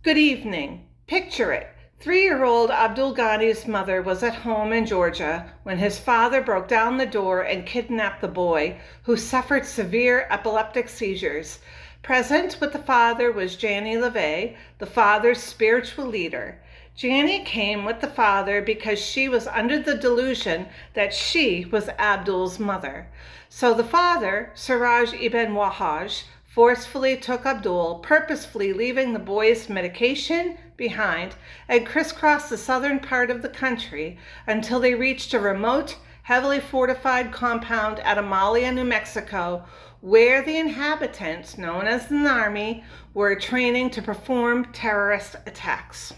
Good evening. Picture it. 3-year-old Abdul Ghani's mother was at home in Georgia when his father broke down the door and kidnapped the boy, who suffered severe epileptic seizures. Present with the father was Ghani LaVey, the father's spiritual leader. Ghani came with the father because she was under the delusion that she was Abdul's mother. So the father, Siraj ibn Wahaj, forcefully took Abdul, purposefully leaving the boy's medication behind, and crisscrossed the southern part of the country until they reached a remote, heavily fortified compound at Amalia, New Mexico, where the inhabitants, known as the Army, were training to perform terrorist attacks.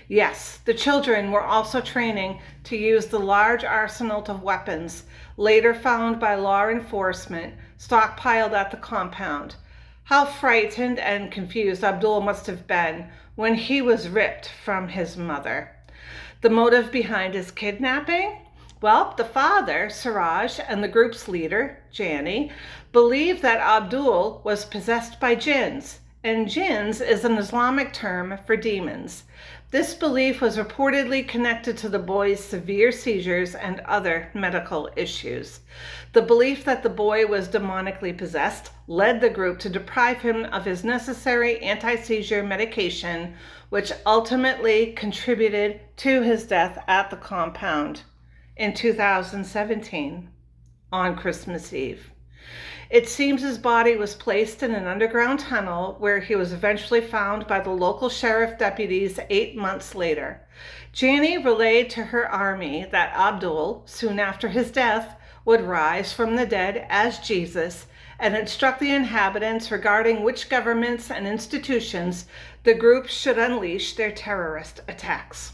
Yes, the children were also training to use the large arsenal of weapons later found by law enforcement stockpiled at the compound. How frightened and confused Abdul must have been when he was ripped from his mother. The motive behind his kidnapping? Well, the father, Siraj, and the group's leader, Ghani, believed that Abdul was possessed by jinns, and jinns is an Islamic term for demons. This belief was reportedly connected to the boy's severe seizures and other medical issues. The belief that the boy was demonically possessed led the group to deprive him of his necessary anti-seizure medication, which ultimately contributed to his death at the compound in 2017 on Christmas Eve. It seems his body was placed in an underground tunnel where he was eventually found by the local sheriff deputies 8 months later. Ghani relayed to her army that Abdul, soon after his death, would rise from the dead as Jesus, and instruct the inhabitants regarding which governments and institutions the group should unleash their terrorist attacks.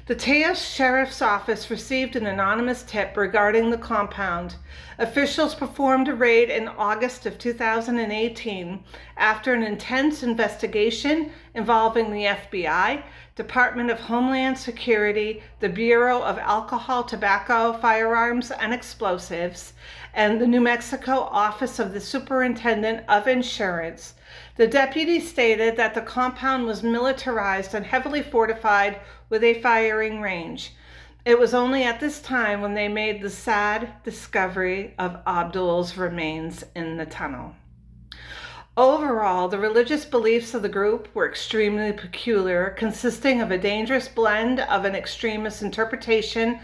The Taos Sheriff's Office received an anonymous tip regarding the compound. Officials performed a raid in August of 2018 after an intense investigation involving the FBI, Department of Homeland Security, the Bureau of Alcohol, Tobacco, Firearms, and Explosives, and the New Mexico Office of the Superintendent of Insurance. The deputy stated that the compound was militarized and heavily fortified with a firing range. It was only at this time when they made the sad discovery of Abdul's remains in the tunnel. Overall, the religious beliefs of the group were extremely peculiar, consisting of a dangerous blend of an extremist interpretation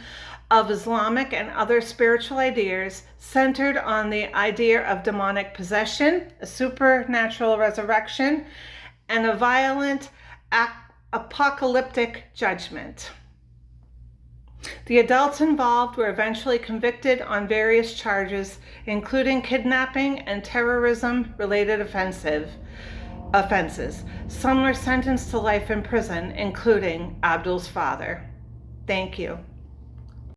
of Islamic and other spiritual ideas centered on the idea of demonic possession, a supernatural resurrection, and a violent apocalyptic judgment. The adults involved were eventually convicted on various charges, including kidnapping and terrorism-related offenses. Some were sentenced to life in prison, including Abdul's father. Thank you.